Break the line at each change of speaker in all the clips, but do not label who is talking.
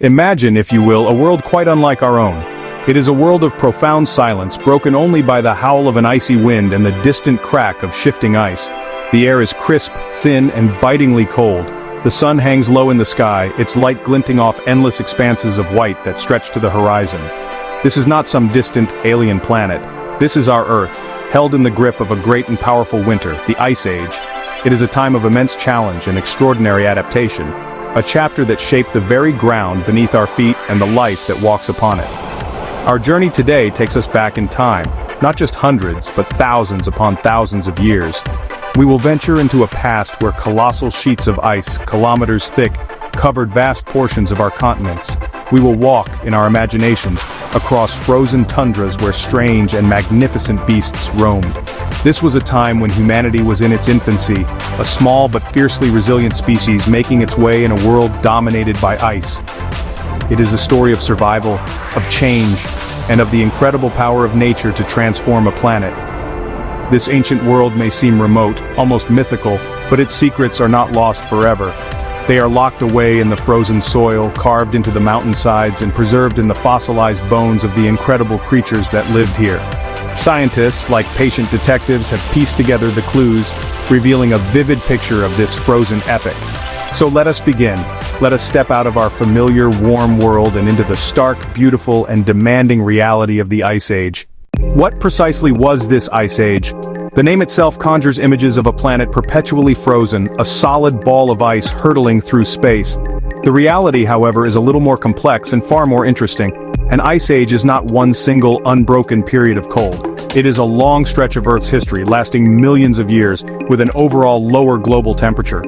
Imagine, if you will, a world quite unlike our own. It is a world of profound silence, broken only by the howl of an icy wind and the distant crack of shifting ice. The air is crisp, thin, and bitingly cold. The sun hangs low in the sky, its light glinting off endless expanses of white that stretch to the horizon. This is not some distant, alien planet. This is our Earth, held in the grip of a great and powerful winter, the Ice Age. It is a time of immense challenge and extraordinary adaptation. A chapter that shaped the very ground beneath our feet and the life that walks upon it. Our journey today takes us back in time, not just hundreds, but thousands upon thousands of years. We will venture into a past where colossal sheets of ice, kilometers thick, covered vast portions of our continents. We will walk, in our imaginations, across frozen tundras where strange and magnificent beasts roamed. This was a time when humanity was in its infancy, a small but fiercely resilient species making its way in a world dominated by ice. It is a story of survival, of change, and of the incredible power of nature to transform a planet. This ancient world may seem remote, almost mythical, but its secrets are not lost forever. They are locked away in the frozen soil, carved into the mountainsides, and preserved in the fossilized bones of the incredible creatures that lived here. Scientists, like patient detectives, have pieced together the clues, revealing a vivid picture of this frozen epic. So let us begin. Let us step out of our familiar, warm world and into the stark, beautiful, and demanding reality of the Ice Age. What precisely was this Ice Age? The name itself conjures images of a planet perpetually frozen, a solid ball of ice hurtling through space. The reality, however, is a little more complex and far more interesting. An ice age is not one single, unbroken period of cold. It is a long stretch of Earth's history, lasting millions of years, with an overall lower global temperature.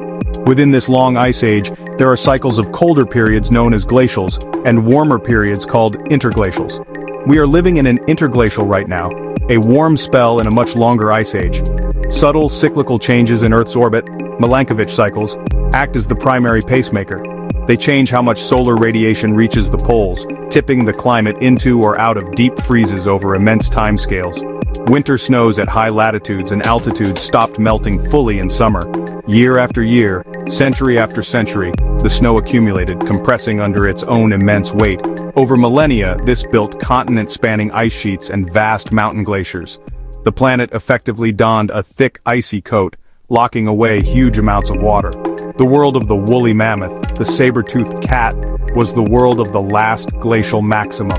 Within this long ice age, there are cycles of colder periods known as glacials, and warmer periods called interglacials. We are living in an interglacial right now, a warm spell in a much longer ice age. Subtle cyclical changes in Earth's orbit, Milankovitch cycles, act as the primary pacemaker. They change how much solar radiation reaches the poles, tipping the climate into or out of deep freezes over immense timescales. Winter snows at high latitudes and altitudes stopped melting fully in summer. Year after year, century after century, the snow accumulated, compressing under its own immense weight. Over millennia, this built continent-spanning ice sheets and vast mountain glaciers. The planet effectively donned a thick, icy coat, locking away huge amounts of water. The world of the woolly mammoth, the saber-toothed cat, was the world of the last glacial maximum.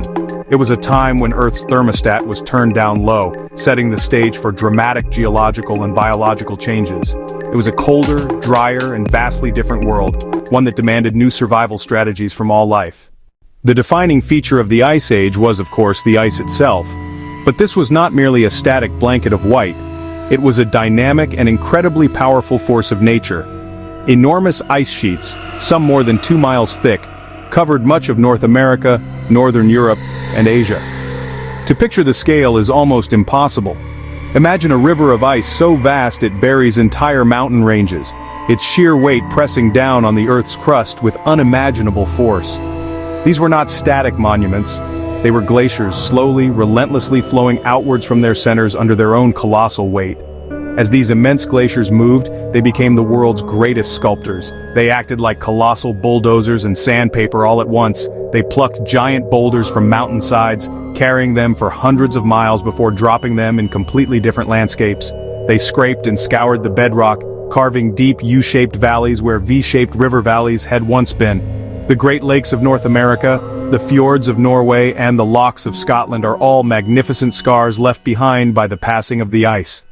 It was a time when Earth's thermostat was turned down low, setting the stage for dramatic geological and biological changes. It was a colder, drier, and vastly different world, one that demanded new survival strategies from all life. The defining feature of the Ice Age was, of course, the ice itself. But this was not merely a static blanket of white. It was a dynamic and incredibly powerful force of nature. Enormous ice sheets, some more than 2 miles thick, covered much of North America, Northern Europe, and Asia. To picture the scale is almost impossible. Imagine a river of ice so vast it buries entire mountain ranges, its sheer weight pressing down on the Earth's crust with unimaginable force. These were not static monuments. They were glaciers, slowly, relentlessly flowing outwards from their centers under their own colossal weight. As these immense glaciers moved, they became the world's greatest sculptors. They acted like colossal bulldozers and sandpaper all at once. They plucked giant boulders from mountainsides, carrying them for hundreds of miles before dropping them in completely different landscapes. They scraped and scoured the bedrock, carving deep U-shaped valleys where V-shaped river valleys had once been. The Great Lakes of North America, the fjords of Norway, and the lochs of Scotland are all magnificent scars left behind by the passing of the ice.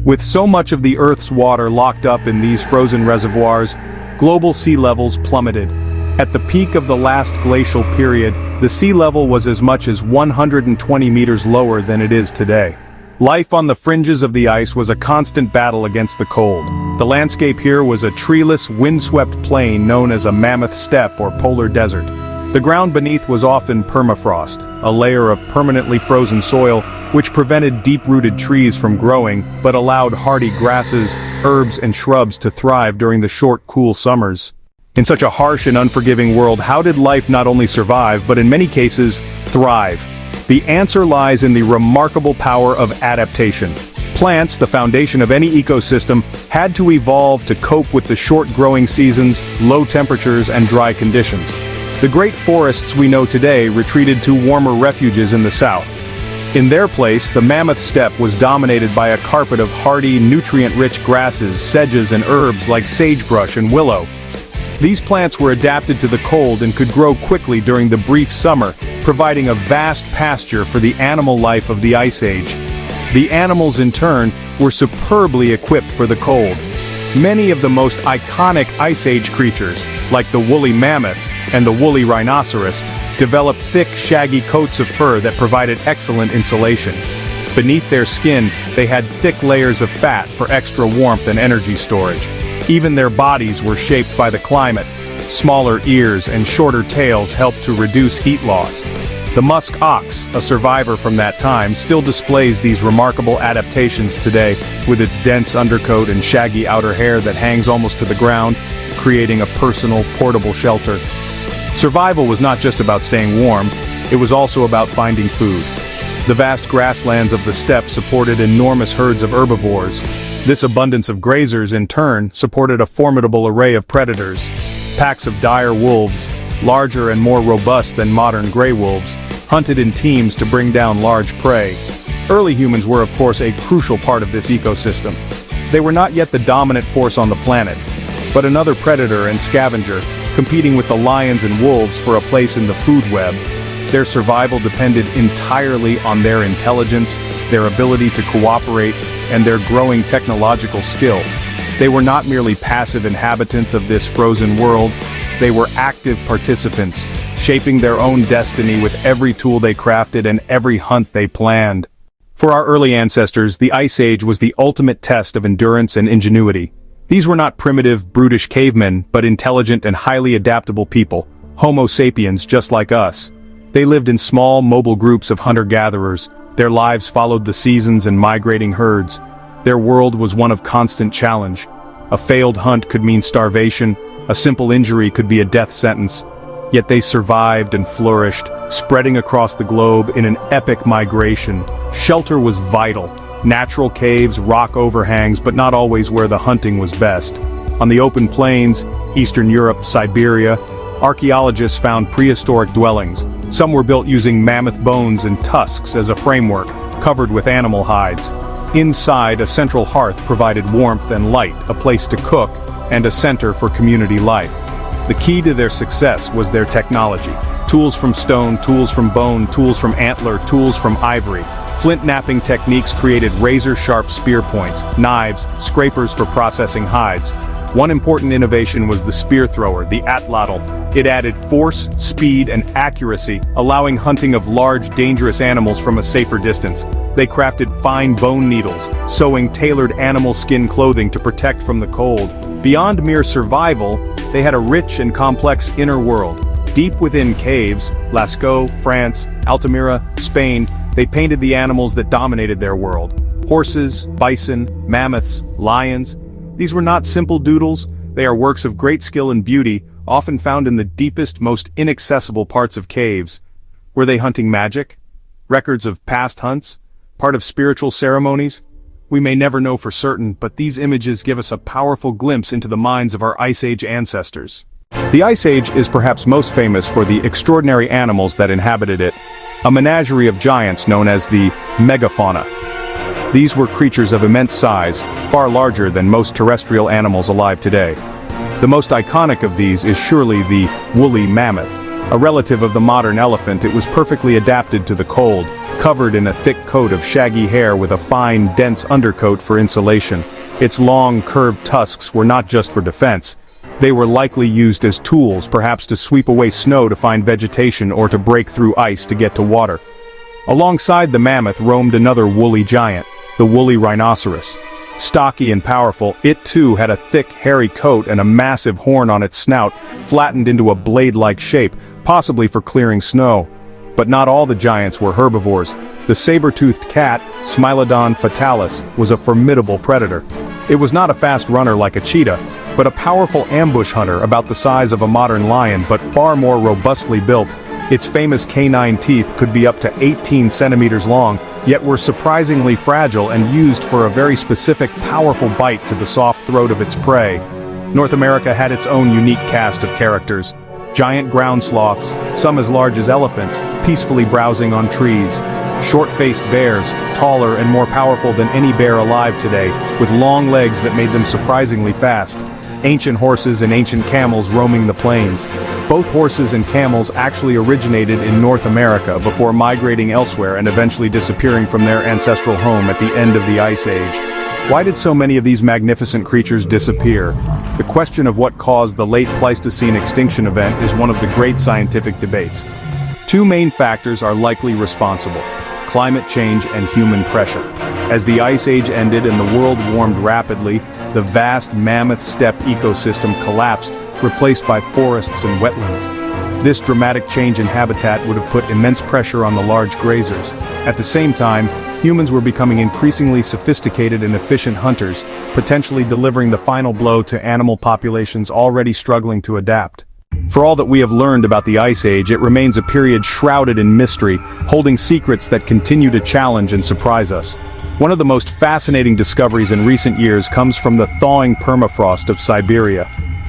With so much of the Earth's water locked up in these frozen reservoirs, global sea levels plummeted. At the peak of the last glacial period, the sea level was as much as 120 meters lower than it is today. Life on the fringes of the ice was a constant battle against the cold. The landscape here was a treeless, windswept plain known as a mammoth steppe or polar desert. The ground beneath was often permafrost, a layer of permanently frozen soil which prevented deep-rooted trees from growing but allowed hardy grasses, herbs, and shrubs to thrive during the short, cool summers. In such a harsh and unforgiving world, how did life not only survive but in many cases, thrive? The answer lies in the remarkable power of adaptation. Plants, the foundation of any ecosystem, had to evolve to cope with the short growing seasons, low temperatures, and dry conditions. The great forests we know today retreated to warmer refuges in the south. In their place, the mammoth steppe was dominated by a carpet of hardy, nutrient-rich grasses, sedges and herbs like sagebrush and willow. These plants were adapted to the cold and could grow quickly during the brief summer, providing a vast pasture for the animal life of the Ice Age. The animals, in turn, were superbly equipped for the cold. Many of the most iconic Ice Age creatures, like the woolly mammoth and the woolly rhinoceros, developed thick, shaggy coats of fur that provided excellent insulation. Beneath their skin, they had thick layers of fat for extra warmth and energy storage. Even their bodies were shaped by the climate. Smaller ears and shorter tails helped to reduce heat loss. The musk ox, a survivor from that time, still displays these remarkable adaptations today, with its dense undercoat and shaggy outer hair that hangs almost to the ground, creating a personal, portable shelter. Survival was not just about staying warm, it was also about finding food. The vast grasslands of the steppe supported enormous herds of herbivores. This abundance of grazers, in turn, supported a formidable array of predators. Packs of dire wolves, larger and more robust than modern gray wolves, hunted in teams to bring down large prey. Early humans were, of course, a crucial part of this ecosystem. They were not yet the dominant force on the planet, but another predator and scavenger, competing with the lions and wolves for a place in the food web. Their survival depended entirely on their intelligence, their ability to cooperate, and their growing technological skill. They were not merely passive inhabitants of this frozen world, they were active participants, shaping their own destiny with every tool they crafted and every hunt they planned. For our early ancestors, the Ice Age was the ultimate test of endurance and ingenuity. These were not primitive, brutish cavemen, but intelligent and highly adaptable people, Homo sapiens just like us. They lived in small, mobile groups of hunter-gatherers. Their lives followed the seasons and migrating herds. Their world was one of constant challenge. A failed hunt could mean starvation, a simple injury could be a death sentence. Yet they survived and flourished, spreading across the globe in an epic migration. Shelter was vital. Natural caves, rock overhangs, but not always where the hunting was best. On the open plains, Eastern Europe, Siberia, archaeologists found prehistoric dwellings. Some were built using mammoth bones and tusks as a framework, covered with animal hides. Inside, a central hearth provided warmth and light, a place to cook, and a center for community life. The key to their success was their technology. Tools from stone, tools from bone, tools from antler, tools from ivory. Flint knapping techniques created razor-sharp spear points, knives, scrapers for processing hides. One important innovation was the spear thrower, the atlatl. It added force, speed, and accuracy, allowing hunting of large, dangerous animals from a safer distance. They crafted fine bone needles, sewing tailored animal skin clothing to protect from the cold. Beyond mere survival, they had a rich and complex inner world. Deep within caves, Lascaux, France, Altamira, Spain, they painted the animals that dominated their world. Horses, bison, mammoths, lions. These were not simple doodles, they are works of great skill and beauty, often found in the deepest, most inaccessible parts of caves. Were they hunting magic? Records of past hunts? Part of spiritual ceremonies? We may never know for certain, but these images give us a powerful glimpse into the minds of our Ice Age ancestors. The Ice Age is perhaps most famous for the extraordinary animals that inhabited it, a menagerie of giants known as the megafauna. These were creatures of immense size, far larger than most terrestrial animals alive today. The most iconic of these is surely the woolly mammoth. A relative of the modern elephant, it was perfectly adapted to the cold, covered in a thick coat of shaggy hair with a fine, dense undercoat for insulation. Its long, curved tusks were not just for defense. They were likely used as tools, perhaps to sweep away snow to find vegetation or to break through ice to get to water. Alongside the mammoth roamed another woolly giant, the woolly rhinoceros. Stocky and powerful, it too had a thick, hairy coat and a massive horn on its snout, flattened into a blade-like shape, possibly for clearing snow. But not all the giants were herbivores. The saber-toothed cat, Smilodon fatalis, was a formidable predator. It was not a fast runner like a cheetah, but a powerful ambush hunter about the size of a modern lion but far more robustly built. Its famous canine teeth could be up to 18 centimeters long, yet were surprisingly fragile and used for a very specific, powerful bite to the soft throat of its prey. North America had its own unique cast of characters. Giant ground sloths, some as large as elephants, peacefully browsing on trees. Short-faced bears, taller and more powerful than any bear alive today, with long legs that made them surprisingly fast. Ancient horses and ancient camels roaming the plains. Both horses and camels actually originated in North America before migrating elsewhere and eventually disappearing from their ancestral home at the end of the Ice Age. Why did so many of these magnificent creatures disappear? The question of what caused the late Pleistocene extinction event is one of the great scientific debates. Two main factors are likely responsible: climate change and human pressure. As the Ice Age ended and the world warmed rapidly, the vast mammoth steppe ecosystem collapsed, replaced by forests and wetlands. This dramatic change in habitat would have put immense pressure on the large grazers. At the same time, humans were becoming increasingly sophisticated and efficient hunters, potentially delivering the final blow to animal populations already struggling to adapt. For all that we have learned about the Ice Age, it remains a period shrouded in mystery, holding secrets that continue to challenge and surprise us. One of the most fascinating discoveries in recent years comes from the thawing permafrost of Siberia.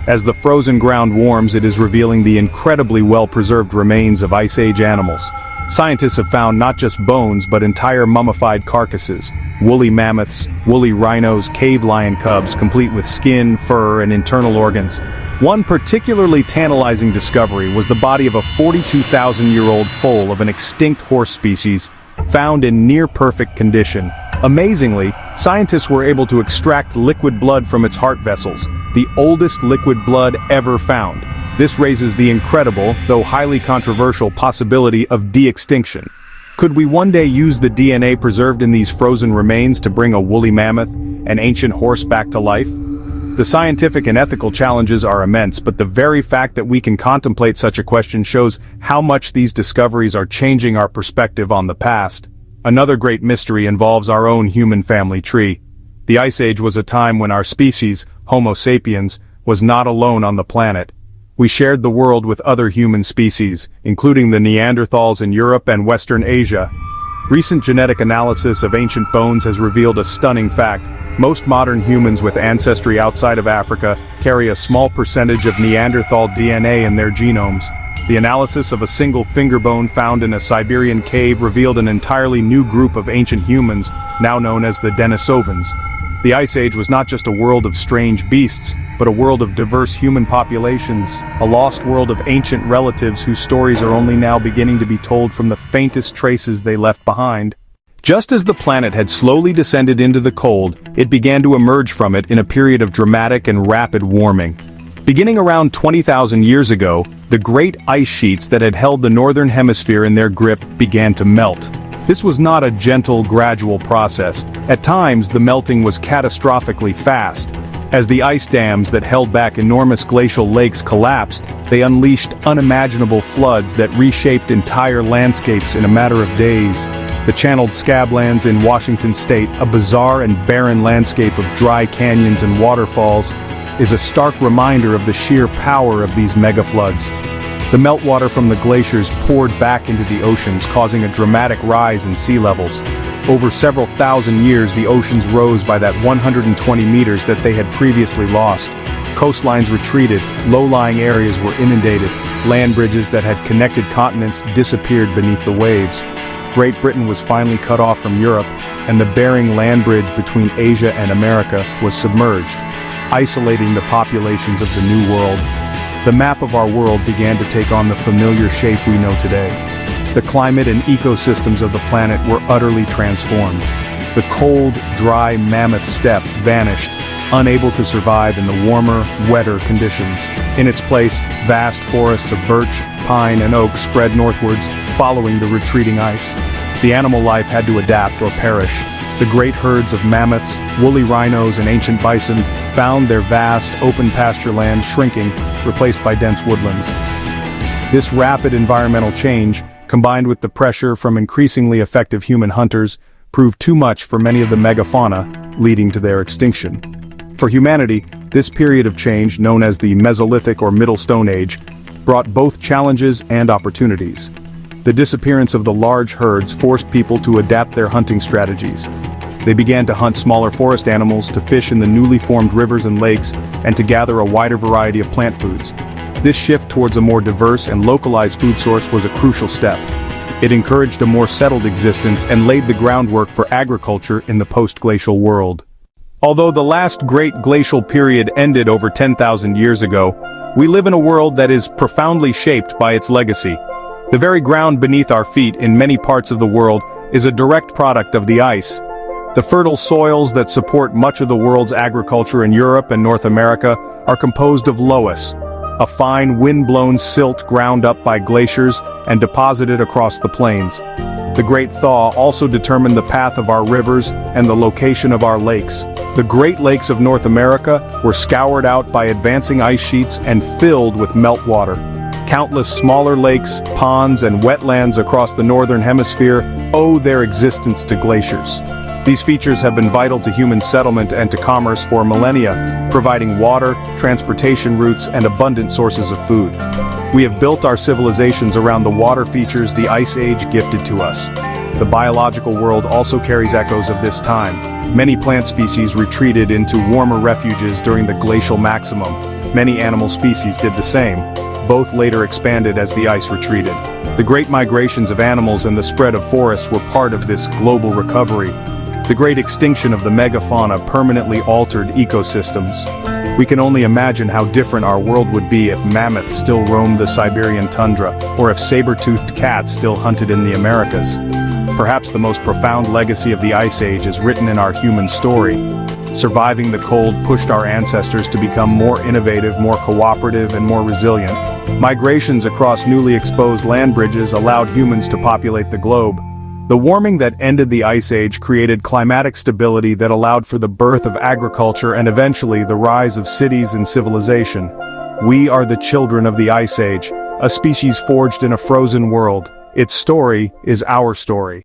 As the frozen ground warms, it is revealing the incredibly well-preserved remains of Ice Age animals. Scientists have found not just bones but entire mummified carcasses, woolly mammoths, woolly rhinos, cave lion cubs, complete with skin, fur, and internal organs. One particularly tantalizing discovery was the body of a 42,000-year-old foal of an extinct horse species, found in near-perfect condition. Amazingly, scientists were able to extract liquid blood from its heart vessels, the oldest liquid blood ever found. This raises the incredible, though highly controversial, possibility of de-extinction. Could we one day use the DNA preserved in these frozen remains to bring a woolly mammoth, an ancient horse, back to life? The scientific and ethical challenges are immense, but the very fact that we can contemplate such a question shows how much these discoveries are changing our perspective on the past. Another great mystery involves our own human family tree. The Ice Age was a time when our species, Homo sapiens, was not alone on the planet. We shared the world with other human species, including the Neanderthals in Europe and Western Asia. Recent genetic analysis of ancient bones has revealed a stunning fact. Most modern humans with ancestry outside of Africa carry a small percentage of Neanderthal DNA in their genomes. The analysis of a single finger bone found in a Siberian cave revealed an entirely new group of ancient humans, now known as the Denisovans. The Ice Age was not just a world of strange beasts, but a world of diverse human populations, a lost world of ancient relatives whose stories are only now beginning to be told from the faintest traces they left behind. Just as the planet had slowly descended into the cold, it began to emerge from it in a period of dramatic and rapid warming. Beginning around 20,000 years ago, the great ice sheets that had held the northern hemisphere in their grip began to melt. This was not a gentle, gradual process. At times, the melting was catastrophically fast. As the ice dams that held back enormous glacial lakes collapsed, they unleashed unimaginable floods that reshaped entire landscapes in a matter of days. The channeled scablands in Washington state, a bizarre and barren landscape of dry canyons and waterfalls, is a stark reminder of the sheer power of these mega-floods. The meltwater from the glaciers poured back into the oceans, causing a dramatic rise in sea levels. Over several thousand years, the oceans rose by that 120 meters that they had previously lost. Coastlines retreated, low-lying areas were inundated, land bridges that had connected continents disappeared beneath the waves. Great Britain was finally cut off from Europe, and the Bering Land Bridge between Asia and America was submerged, isolating the populations of the New World. The map of our world began to take on the familiar shape we know today. The climate and ecosystems of the planet were utterly transformed. The cold, dry mammoth steppe vanished, unable to survive in the warmer, wetter conditions. In its place, vast forests of birch, pine, and oak spread northwards, following the retreating ice. The animal life had to adapt or perish. The great herds of mammoths, woolly rhinos, and ancient bison found their vast, open pasture land shrinking, replaced by dense woodlands. This rapid environmental change, combined with the pressure from increasingly effective human hunters, proved too much for many of the megafauna, leading to their extinction. For humanity, this period of change, known as the Mesolithic or Middle Stone Age, brought both challenges and opportunities. The disappearance of the large herds forced people to adapt their hunting strategies. They began to hunt smaller forest animals, to fish in the newly formed rivers and lakes, and to gather a wider variety of plant foods. This shift towards a more diverse and localized food source was a crucial step. It encouraged a more settled existence and laid the groundwork for agriculture in the post-glacial world. Although the last great glacial period ended over 10,000 years ago, we live in a world that is profoundly shaped by its legacy. The very ground beneath our feet in many parts of the world is a direct product of the ice. The fertile soils that support much of the world's agriculture in Europe and North America are composed of loess, a fine wind-blown silt ground up by glaciers and deposited across the plains. The Great Thaw also determined the path of our rivers and the location of our lakes. The Great Lakes of North America were scoured out by advancing ice sheets and filled with meltwater. Countless smaller lakes, ponds, and wetlands across the northern hemisphere owe their existence to glaciers. These features have been vital to human settlement and to commerce for millennia, providing water, transportation routes, and abundant sources of food. We have built our civilizations around the water features the Ice Age gifted to us. The biological world also carries echoes of this time. Many plant species retreated into warmer refuges during the glacial maximum. Many animal species did the same. Both later expanded as the ice retreated. The great migrations of animals and the spread of forests were part of this global recovery. The great extinction of the megafauna permanently altered ecosystems. We can only imagine how different our world would be if mammoths still roamed the Siberian tundra, or if saber-toothed cats still hunted in the Americas. Perhaps the most profound legacy of the Ice Age is written in our human story. Surviving the cold pushed our ancestors to become more innovative, more cooperative, and more resilient. Migrations across newly exposed land bridges allowed humans to populate the globe. The warming that ended the Ice Age created climatic stability that allowed for the birth of agriculture and eventually the rise of cities and civilization. We are the children of the Ice Age, a species forged in a frozen world. Its story is our story.